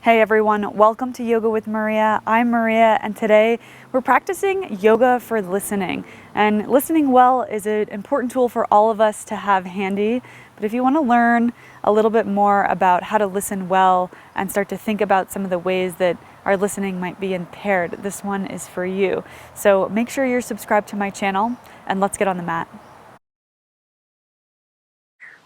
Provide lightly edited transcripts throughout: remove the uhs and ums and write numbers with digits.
Hey everyone, welcome to Yoga with Maria. I'm Maria, and today we're practicing yoga for listening. And listening well is an important tool for all of us to have handy. But if you want to learn a little bit more about how to listen well and start to think about some of the ways that our listening might be impaired, this one is for you. So make sure you're subscribed to my channel, and let's get on the mat.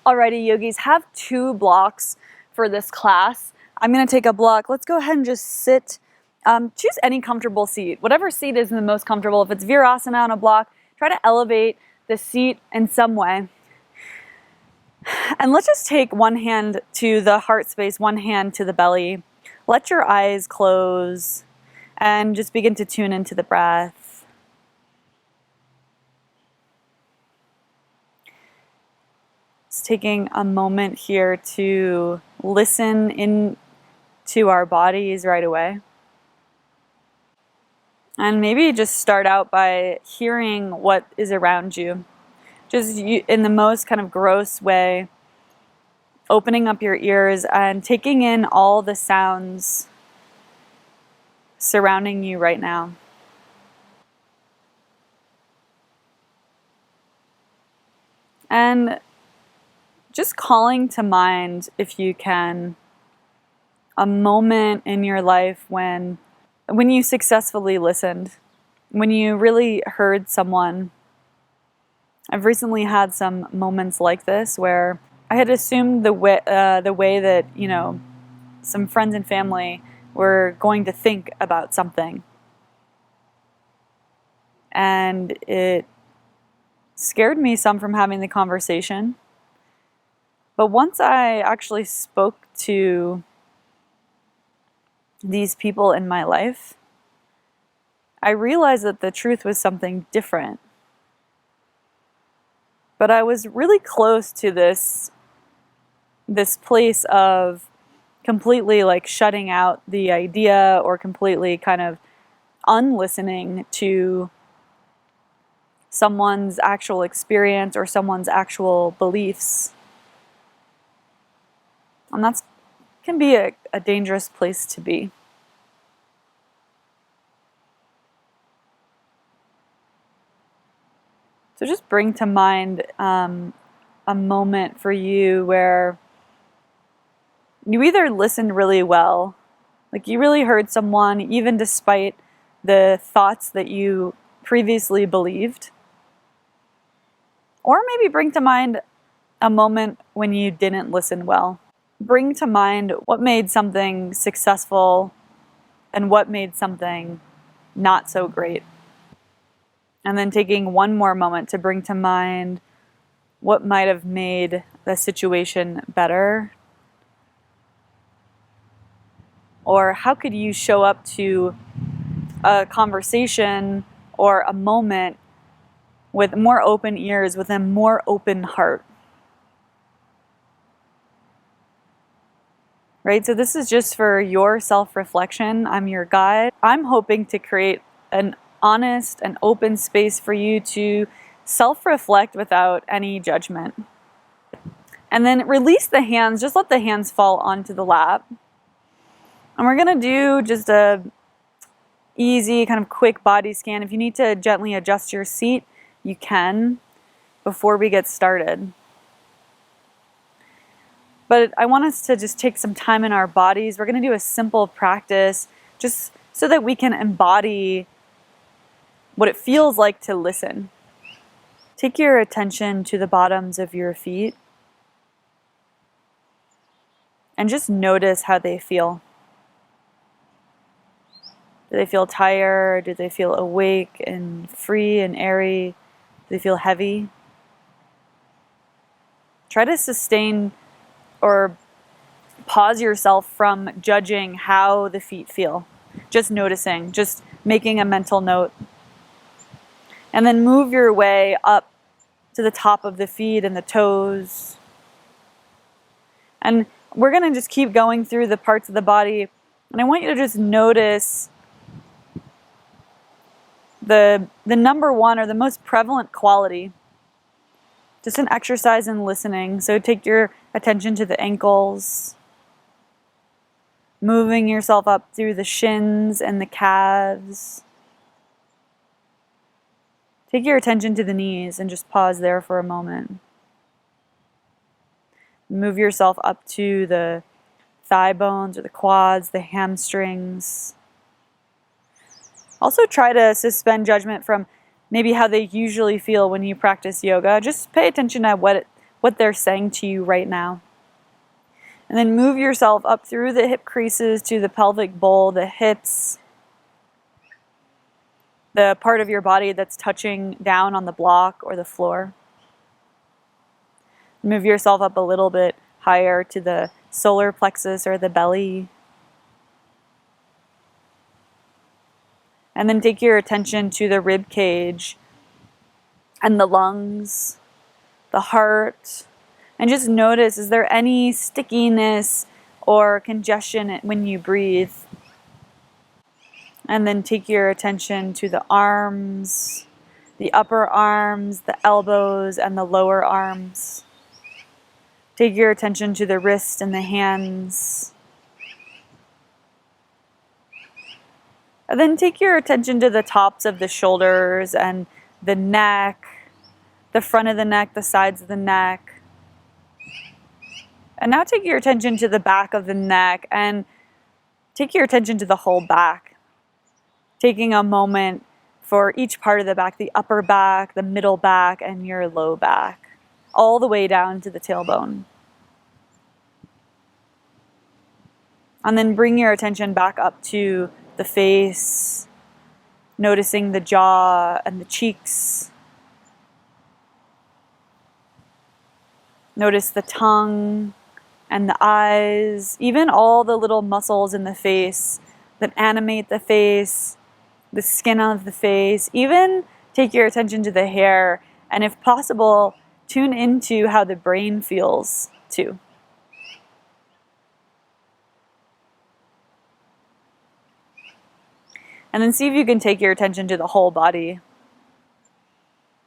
Alrighty, yogis, have 2 blocks for this class. I'm going to take a block. Let's go ahead and just sit. Choose any comfortable seat. Whatever seat is the most comfortable. If it's Virasana on a block, try to elevate the seat in some way. And let's just take one hand to the heart space, one hand to the belly. Let your eyes close and just begin to tune into the breath. Just taking a moment here to listen into our bodies right away. And maybe just start out by hearing what is around you. Just in the most kind of gross way, opening up your ears and taking in all the sounds surrounding you right now. And just calling to mind, if you can, a moment in your life when you successfully listened, when you really heard someone. I've recently had some moments like this where I had assumed the way that, some friends and family were going to think about something. And it scared me some from having the conversation. But once I actually spoke to these people in my life, I realized that the truth was something different. But I was really close to this place of completely like shutting out the idea or completely kind of unlistening to someone's actual experience or someone's actual beliefs. And that can be a dangerous place to be. So just bring to mind a moment for you where you either listened really well, like you really heard someone even despite the thoughts that you previously believed, or maybe bring to mind a moment when you didn't listen well. Bring to mind what made something successful and what made something not so great. And then taking one more moment to bring to mind what might have made the situation better. Or how could you show up to a conversation or a moment with more open ears, with a more open heart. Right? So this is just for your self-reflection. I'm your guide. I'm hoping to create an honest and open space for you to self-reflect without any judgment. And then release the hands. Just let the hands fall onto the lap. And we're going to do just a easy kind of quick body scan. If you need to gently adjust your seat, you can before we get started. But I want us to just take some time in our bodies. We're going to do a simple practice just so that we can embody what it feels like to listen. Take your attention to the bottoms of your feet and just notice how they feel. Do they feel tired? Do they feel awake and free and airy? Do they feel heavy? Try to sustain or pause yourself from judging how the feet feel. Just noticing, just making a mental note. And then move your way up to the top of the feet and the toes. And we're going to just keep going through the parts of the body. And I want you to just notice the number one or the most prevalent quality. Just an exercise in listening. So take your attention to the ankles. moving yourself up through the shins and the calves. Take your attention to the knees and just pause there for a moment. Move yourself up to the thigh bones or the quads, the hamstrings. Also try to suspend judgment from maybe how they usually feel when you practice yoga. Just pay attention to what they're saying to you right now. And then move yourself up through the hip creases to the pelvic bowl, the hips, the part of your body that's touching down on the block or the floor. Move yourself up a little bit higher to the solar plexus or the belly. And then take your attention to the rib cage and the lungs, the heart. And just notice, is there any stickiness or congestion when you breathe? And then take your attention to the arms, the upper arms, the elbows, and the lower arms. Take your attention to the wrist and the hands. And then take your attention to the tops of the shoulders and the neck, the front of the neck, the sides of the neck. And now take your attention to the back of the neck and take your attention to the whole back. Taking a moment for each part of the back, the upper back, the middle back, and your low back, all the way down to the tailbone. And then bring your attention back up to the face, noticing the jaw and the cheeks. Notice the tongue and the eyes, even all the little muscles in the face that animate the face, the skin of the face. Even take your attention to the hair, and if possible, tune into how the brain feels too. And then see if you can take your attention to the whole body,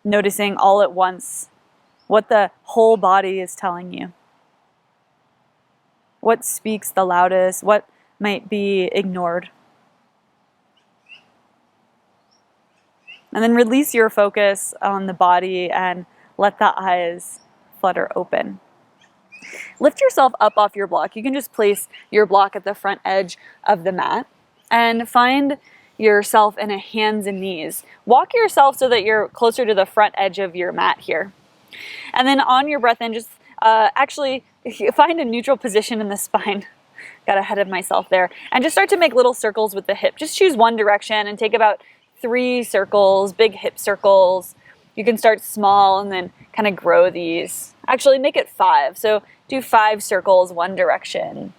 noticing all at once what the whole body is telling you. What speaks the loudest? What might be ignored? And then release your focus on the body and let the eyes flutter open. Lift yourself up off your block. You can just place your block at the front edge of the mat and find yourself in a hands and knees. Walk yourself so that you're closer to the front edge of your mat here. And then on your breath in, just actually find a neutral position in the spine. Got ahead of myself there. And just start to make little circles with the hip. Just choose one direction and take about 3 circles, big hip circles. You can start small and then kind of grow these. Actually, make it 5. So do 5 circles, one direction.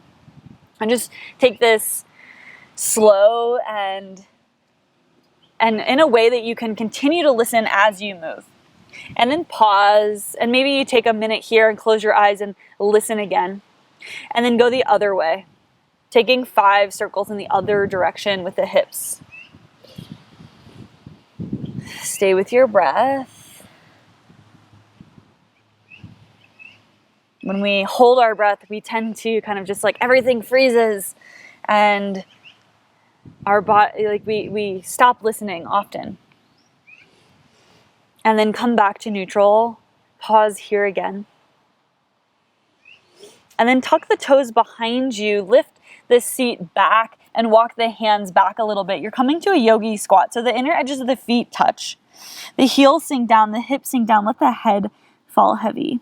And just take this slow and in a way that you can continue to listen as you move. And then pause, and maybe you take a minute here and close your eyes and listen again. And then go the other way, taking 5 circles in the other direction with the hips. Stay with your breath. When we hold our breath, we tend to kind of just like everything freezes and our body, like we stop listening often. And then come back to neutral. Pause here again. And then tuck the toes behind you. Lift the seat back and walk the hands back a little bit. You're coming to a yogi squat. So the inner edges of the feet touch. The heels sink down, the hips sink down. Let the head fall heavy.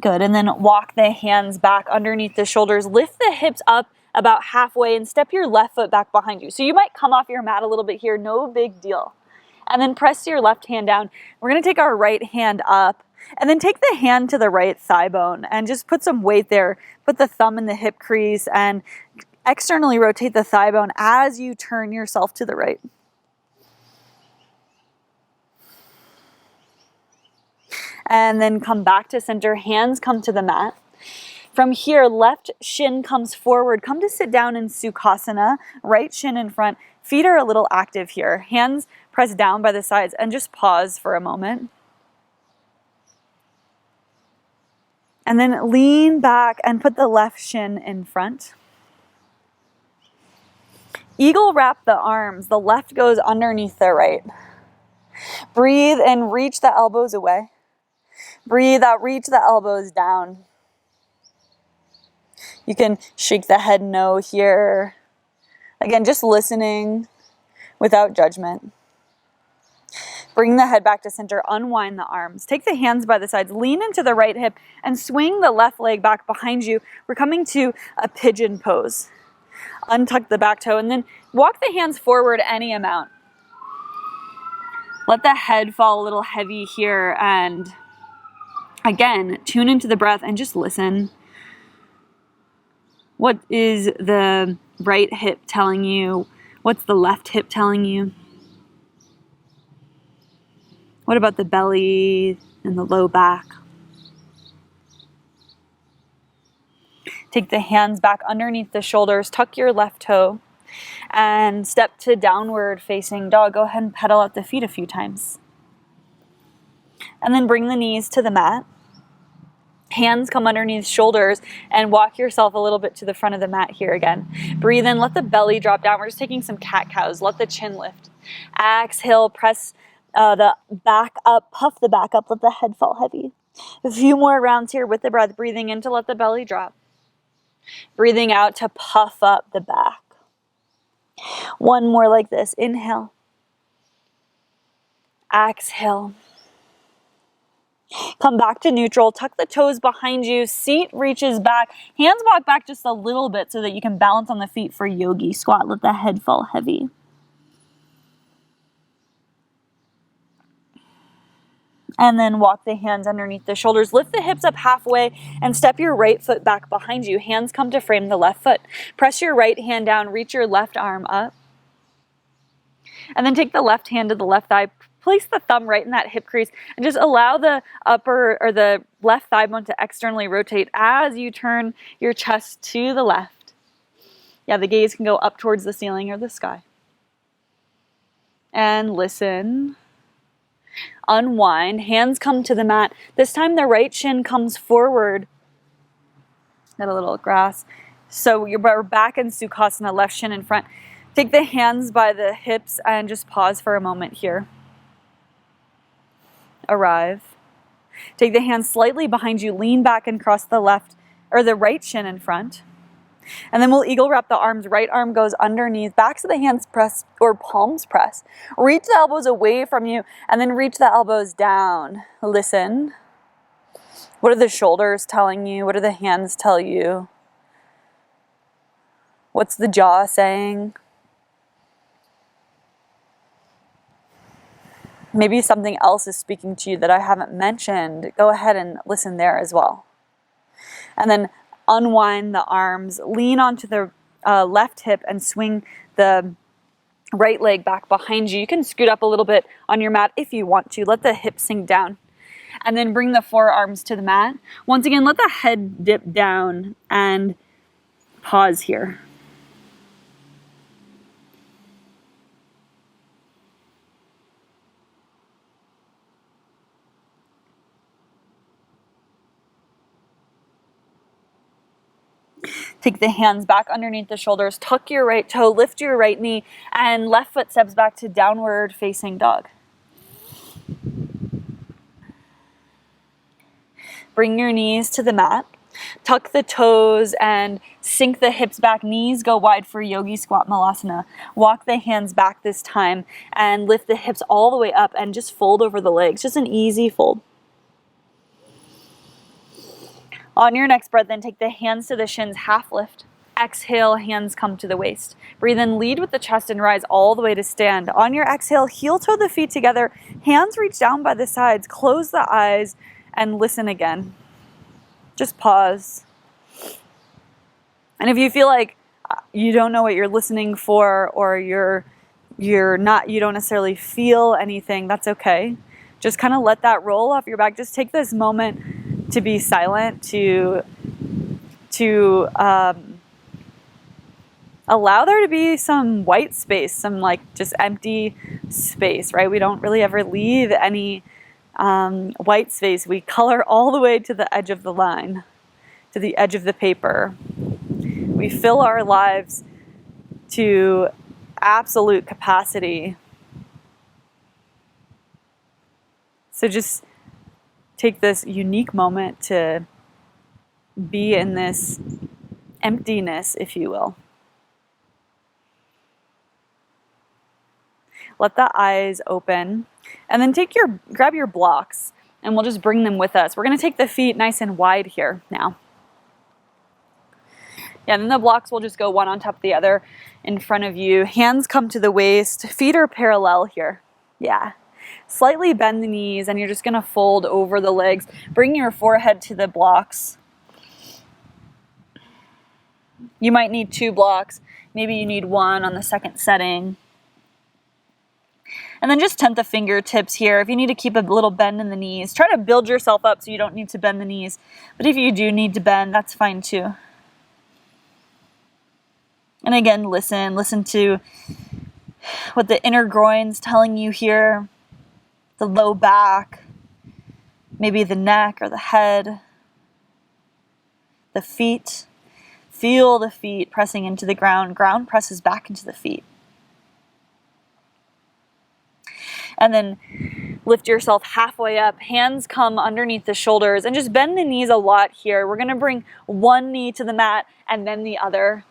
Good. And then walk the hands back underneath the shoulders. Lift the hips up about halfway and step your left foot back behind you. So you might come off your mat a little bit here. No big deal. And then press your left hand down. We're going to take our right hand up and then take the hand to the right thigh bone and just put some weight there. Put the thumb in the hip crease and externally rotate the thigh bone as you turn yourself to the right. And then come back to center. Hands come to the mat. From here, left shin comes forward. Come to sit down in Sukhasana. Right shin in front. Feet are a little active here. Hands press down by the sides and just pause for a moment. And then lean back and put the left shin in front. Eagle wrap the arms. The left goes underneath the right. Breathe and reach the elbows away. Breathe out, reach the elbows down. You can shake the head no here. Again, just listening without judgment. Bring the head back to center, unwind the arms. Take the hands by the sides, lean into the right hip, and swing the left leg back behind you. We're coming to a pigeon pose. Untuck the back toe, and then walk the hands forward any amount. Let the head fall a little heavy here, and again, tune into the breath and just listen. What is the right hip telling you? What's the left hip telling you? What about the belly and the low back? Take the hands back underneath the shoulders, tuck your left toe, and step to downward facing dog. Go ahead and pedal out the feet a few times. And then bring the knees to the mat. Hands come underneath shoulders and walk yourself a little bit to the front of the mat here again. Breathe in, let the belly drop down. We're just taking some cat cows. Let the chin lift. Exhale, press the back up, puff the back up, let the head fall heavy. A few more rounds here with the breath, breathing in to let the belly drop. Breathing out to puff up the back. One more like this. Inhale. Exhale. Come back to neutral. Tuck the toes behind you. Seat reaches back. Hands walk back just a little bit so that you can balance on the feet for yogi squat. Let the head fall heavy. And then walk the hands underneath the shoulders. Lift the hips up halfway and step your right foot back behind you. Hands come to frame the left foot. Press your right hand down. Reach your left arm up. And then take the left hand to the left thigh. Place the thumb right in that hip crease and just allow the upper or the left thigh bone to externally rotate as you turn your chest to the left. Yeah, the gaze can go up towards the ceiling or the sky. And listen. Unwind. Hands come to the mat. This time the right shin comes forward. Got a little grass. So we're back in Sukhasana, left shin in front. Take the hands by the hips and just pause for a moment here. Arrive. Take the hands slightly behind you, lean back and cross the left or the right shin in front. And then we'll eagle wrap the arms. Right arm goes underneath, backs of the hands press or palms press. Reach the elbows away from you and then reach the elbows down. Listen. What are the shoulders telling you? What do the hands tell you? What's the jaw saying? Maybe something else is speaking to you that I haven't mentioned. Go ahead and listen there as well. And then unwind the arms, lean onto the left hip and swing the right leg back behind you. You can scoot up a little bit on your mat if you want to. Let the hips sink down. And then bring the forearms to the mat. Once again, let the head dip down and pause here. Take the hands back underneath the shoulders, tuck your right toe, lift your right knee, and left foot steps back to downward facing dog. Bring your knees to the mat, tuck the toes and sink the hips back, knees go wide for yogi squat malasana. Walk the hands back this time and lift the hips all the way up and just fold over the legs, just an easy fold. On your next breath, then take the hands to the shins, half lift. Exhale, hands come to the waist. Breathe in, lead with the chest and rise all the way to stand. On your exhale, heel toe the feet together, hands reach down by the sides, close the eyes, and listen again. Just pause. And if you feel like you don't know what you're listening for or you don't necessarily feel anything, that's okay. Just kind of let that roll off your back. Just take this moment to be silent, to allow there to be some white space, some like just empty space, right? We don't really ever leave any white space. We color all the way to the edge of the line, to the edge of the paper. We fill our lives to absolute capacity. So just take this unique moment to be in this emptiness, if you will. Let the eyes open, and then grab your blocks, and we'll just bring them with us. We're going to take the feet nice and wide here now. Yeah, and then the blocks will just go one on top of the other in front of you. Hands come to the waist. Feet are parallel here. Yeah. Slightly bend the knees, and you're just going to fold over the legs. Bring your forehead to the blocks. You might need 2 blocks. Maybe you need 1 on the second setting. And then just tent the fingertips here. If you need to keep a little bend in the knees, try to build yourself up so you don't need to bend the knees. But if you do need to bend, that's fine too. And again, listen to what the inner groin's telling you here, the low back, maybe the neck or the head, the feet. Feel the feet pressing into the ground. Ground presses back into the feet. And then lift yourself halfway up. Hands come underneath the shoulders, and just bend the knees a lot here. We're going to bring one knee to the mat and then the other.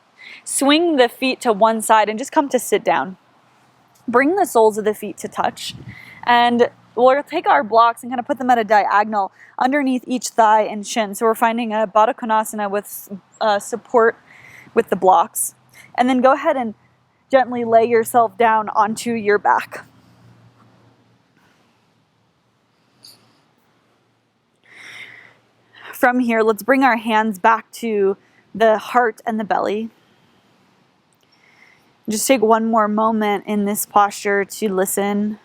Swing the feet to one side and just come to sit down. Bring the soles of the feet to touch. And we'll take our blocks and kind of put them at a diagonal underneath each thigh and shin. So we're finding a Baddha Konasana with support with the blocks. And then go ahead and gently lay yourself down onto your back. From here, let's bring our hands back to the heart and the belly. Just take one more moment in this posture to listen.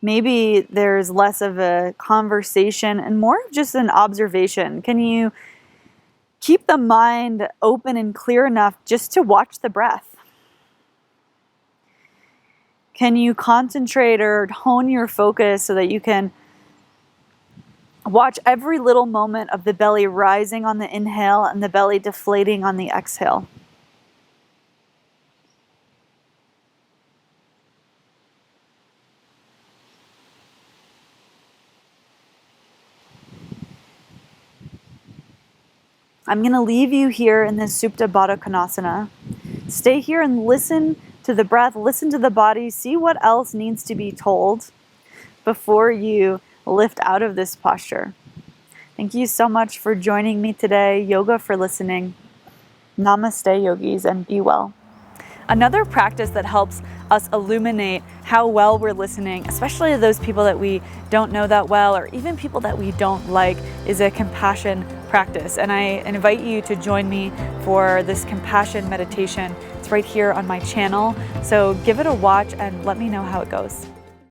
Maybe there's less of a conversation and more of just an observation. Can you keep the mind open and clear enough just to watch the breath? Can you concentrate or hone your focus so that you can watch every little moment of the belly rising on the inhale and the belly deflating on the exhale? I'm going to leave you here in this Supta Baddha Konasana. Stay here and listen to the breath, listen to the body, see what else needs to be told before you lift out of this posture. Thank you so much for joining me today. Yoga for listening. Namaste, yogis, and be well. Another practice that helps us illuminate how well we're listening, especially to those people that we don't know that well, or even people that we don't like, is a compassion practice. And I invite you to join me for this compassion meditation. It's right here on my channel. So give it a watch and let me know how it goes.